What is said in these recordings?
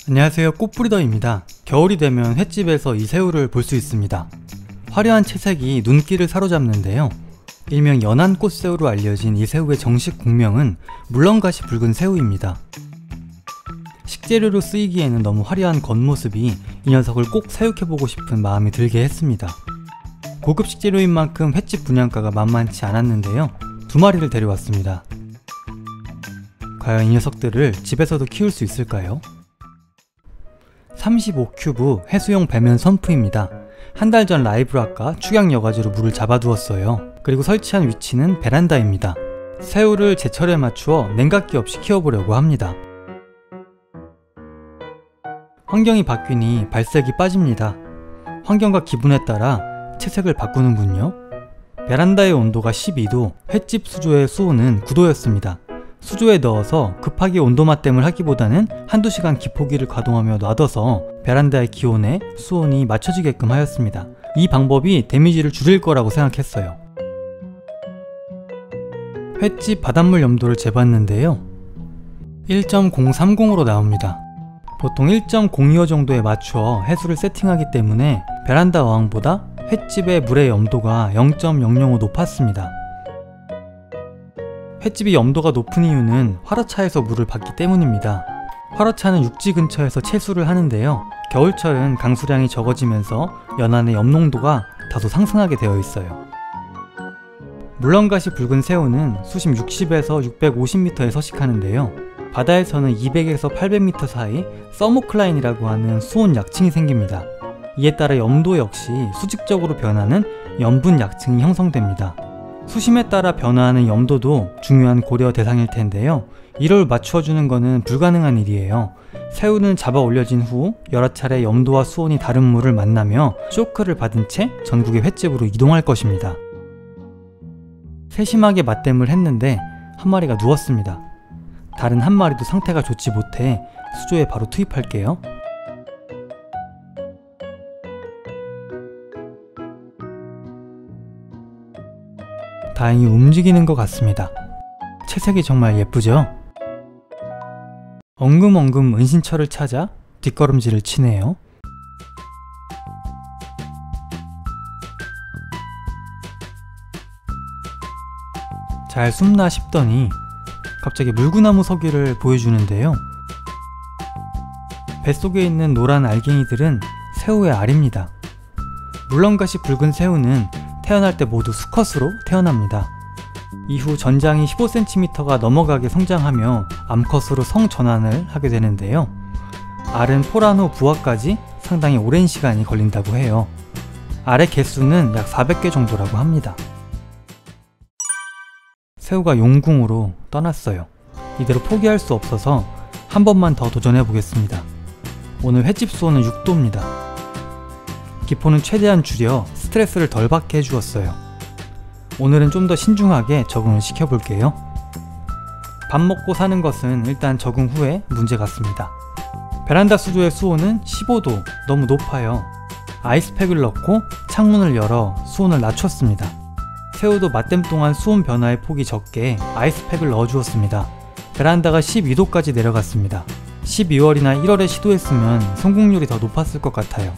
안녕하세요, 꽃뿌리더입니다. 겨울이 되면 횟집에서 이 새우를 볼 수 있습니다. 화려한 채색이 눈길을 사로잡는데요. 일명 연안 꽃새우로 알려진 이 새우의 정식 국명은 물렁가시 붉은 새우입니다. 식재료로 쓰이기에는 너무 화려한 겉모습이 이 녀석을 꼭 사육해보고 싶은 마음이 들게 했습니다. 고급 식재료인 만큼 횟집 분양가가 만만치 않았는데요. 2마리를 데려왔습니다. 과연 이 녀석들을 집에서도 키울 수 있을까요? 35큐브 해수용 배면 선프입니다. 한 달 전 라이브락과 축양 여과지로 물을 잡아두었어요. 그리고 설치한 위치는 베란다입니다. 새우를 제철에 맞추어 냉각기 없이 키워보려고 합니다. 환경이 바뀌니 발색이 빠집니다. 환경과 기분에 따라 채색을 바꾸는군요. 베란다의 온도가 12도, 횟집 수조의 수온은 9도였습니다. 수조에 넣어서 급하게 온도 맞댐을 하기보다는 한두 시간 기포기를 가동하며 놔둬서 베란다의 기온에 수온이 맞춰지게끔 하였습니다. 이 방법이 데미지를 줄일 거라고 생각했어요. 횟집 바닷물 염도를 재봤는데요. 1.030으로 나옵니다. 보통 1.025 정도에 맞추어 해수를 세팅하기 때문에 베란다 어항보다 횟집의 물의 염도가 0.005 높았습니다. 횟집이 염도가 높은 이유는 화로차에서 물을 받기 때문입니다. 화로차는 육지 근처에서 채수를 하는데요. 겨울철은 강수량이 적어지면서 연안의 염농도가 다소 상승하게 되어 있어요. 물렁가시 붉은 새우는 수심 60에서 650m에 서식하는데요. 바다에서는 200에서 800m 사이 서모클라인이라고 하는 수온 약층이 생깁니다. 이에 따라 염도 역시 수직적으로 변하는 염분 약층이 형성됩니다. 수심에 따라 변화하는 염도도 중요한 고려 대상일 텐데요. 이를 맞추어주는 것은 불가능한 일이에요. 새우는 잡아 올려진 후 여러 차례 염도와 수온이 다른 물을 만나며 쇼크를 받은 채 전국의 횟집으로 이동할 것입니다. 세심하게 맞댐을 했는데 한 마리가 누웠습니다. 다른 한 마리도 상태가 좋지 못해 수조에 바로 투입할게요. 다행히 움직이는 것 같습니다. 채색이 정말 예쁘죠? 엉금엉금 은신처를 찾아 뒷걸음질을 치네요. 잘 숨나 싶더니 갑자기 물구나무 서기를 보여주는데요. 뱃속에 있는 노란 알갱이들은 새우의 알입니다. 물렁가시 붉은 새우는 태어날 때 모두 수컷으로 태어납니다. 이후 전장이 15cm가 넘어가게 성장하며 암컷으로 성전환을 하게 되는데요. 알은 포란 후 부화까지 상당히 오랜 시간이 걸린다고 해요. 알의 개수는 약 400개 정도라고 합니다. 새우가 용궁으로 떠났어요. 이대로 포기할 수 없어서 한 번만 더 도전해 보겠습니다. 오늘 횟집 수온은 6도입니다. 기포는 최대한 줄여 스트레스를 덜 받게 해주었어요. 오늘은 좀 더 신중하게 적응을 시켜볼게요. 밥 먹고 사는 것은 일단 적응 후에 문제 같습니다. 베란다 수조의 수온은 15도, 너무 높아요. 아이스팩을 넣고 창문을 열어 수온을 낮췄습니다. 새우도 맞댐 동안 수온 변화의 폭이 적게 아이스팩을 넣어주었습니다. 베란다가 12도까지 내려갔습니다. 12월이나 1월에 시도했으면 성공률이 더 높았을 것 같아요.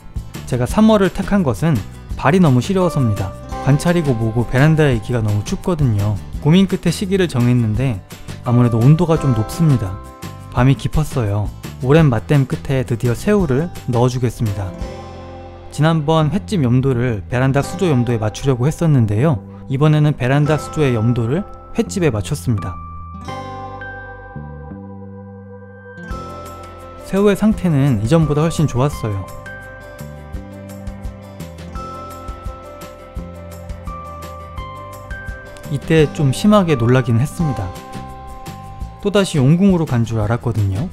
제가 3월을 택한 것은 발이 너무 시려워서입니다. 관찰이고 뭐고 베란다에 있기가 너무 춥거든요. 고민 끝에 시기를 정했는데 아무래도 온도가 좀 높습니다. 밤이 깊었어요. 오랜 맞댐 끝에 드디어 새우를 넣어주겠습니다. 지난번 횟집 염도를 베란다 수조 염도에 맞추려고 했었는데요. 이번에는 베란다 수조의 염도를 횟집에 맞췄습니다. 새우의 상태는 이전보다 훨씬 좋았어요. 이때 좀 심하게 놀라긴 했습니다. 또다시 용궁으로 간 줄 알았거든요.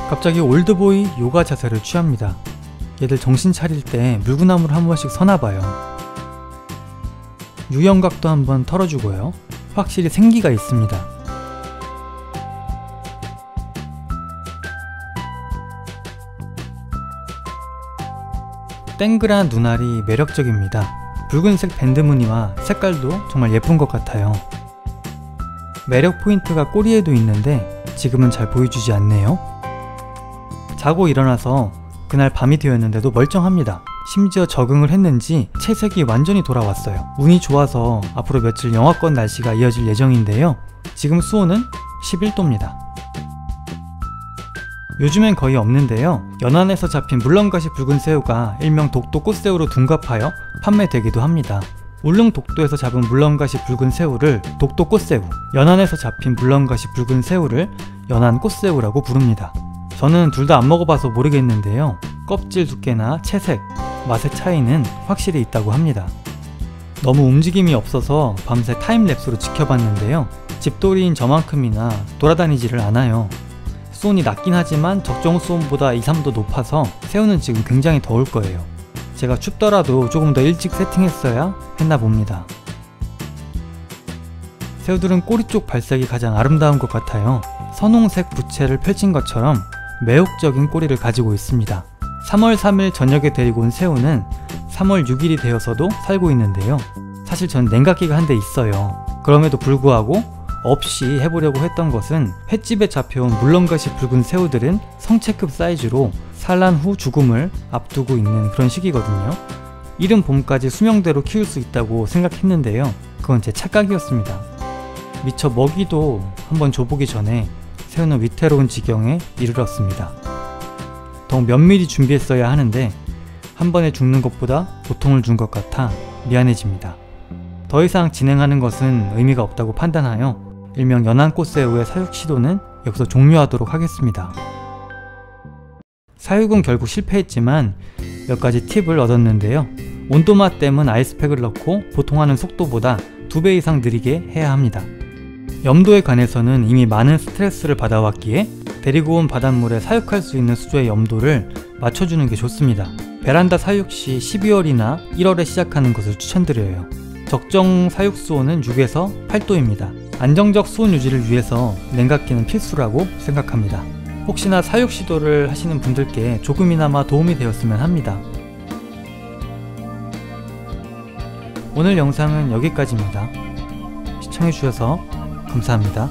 갑자기 올드보이 요가 자세를 취합니다. 얘들 정신 차릴 때 물구나무를 한 번씩 서나봐요. 유형각도 한번 털어주고요. 확실히 생기가 있습니다. 땡그란 눈알이 매력적입니다. 붉은색 밴드 무늬와 색깔도 정말 예쁜 것 같아요. 매력 포인트가 꼬리에도 있는데 지금은 잘 보여주지 않네요. 자고 일어나서 그날 밤이 되었는데도 멀쩡합니다. 심지어 적응을 했는지 채색이 완전히 돌아왔어요. 운이 좋아서 앞으로 며칠 영하권 날씨가 이어질 예정인데요. 지금 수온은 11도입니다. 요즘엔 거의 없는데요. 연안에서 잡힌 물렁가시 붉은 새우가 일명 독도 꽃새우로 둔갑하여 판매되기도 합니다. 울릉 독도에서 잡은 물렁가시 붉은 새우를 독도 꽃새우, 연안에서 잡힌 물렁가시 붉은 새우를 연안 꽃새우라고 부릅니다. 저는 둘 다 안 먹어봐서 모르겠는데요. 껍질 두께나 채색, 맛의 차이는 확실히 있다고 합니다. 너무 움직임이 없어서 밤새 타임랩스로 지켜봤는데요. 집돌이인 저만큼이나 돌아다니지를 않아요. 수온이 낮긴 하지만 적정 수온보다 2~3도 높아서 새우는 지금 굉장히 더울 거예요. 제가 춥더라도 조금 더 일찍 세팅했어야 했나 봅니다. 새우들은 꼬리 쪽 발색이 가장 아름다운 것 같아요. 선홍색 부채를 펼친 것처럼 매혹적인 꼬리를 가지고 있습니다. 3월 3일 저녁에 데리고 온 새우는 3월 6일이 되어서도 살고 있는데요. 사실 전 냉각기가 한 대 있어요. 그럼에도 불구하고 없이 해보려고 했던 것은 횟집에 잡혀온 물렁가시 붉은 새우들은 성체급 사이즈로 산란 후 죽음을 앞두고 있는 그런 시기거든요. 이른 봄까지 수명대로 키울 수 있다고 생각했는데요. 그건 제 착각이었습니다. 미처 먹이도 한번 줘보기 전에 새우는 위태로운 지경에 이르렀습니다. 더욱 면밀히 준비했어야 하는데 한 번에 죽는 것보다 고통을 준 것 같아 미안해집니다. 더 이상 진행하는 것은 의미가 없다고 판단하여 일명 연안꽃새우의 사육 시도는 여기서 종료하도록 하겠습니다. 사육은 결국 실패했지만 몇 가지 팁을 얻었는데요. 온도맛 때문 아이스팩을 넣고 보통 하는 속도보다 2배 이상 느리게 해야 합니다. 염도에 관해서는 이미 많은 스트레스를 받아왔기에 데리고 온 바닷물에 사육할 수 있는 수조의 염도를 맞춰주는 게 좋습니다. 베란다 사육 시 12월이나 1월에 시작하는 것을 추천드려요. 적정 사육 수온은 6에서 8도입니다. 안정적 수온 유지를 위해서 냉각기는 필수라고 생각합니다. 혹시나 사육 시도를 하시는 분들께 조금이나마 도움이 되었으면 합니다. 오늘 영상은 여기까지입니다. 시청해주셔서 감사합니다.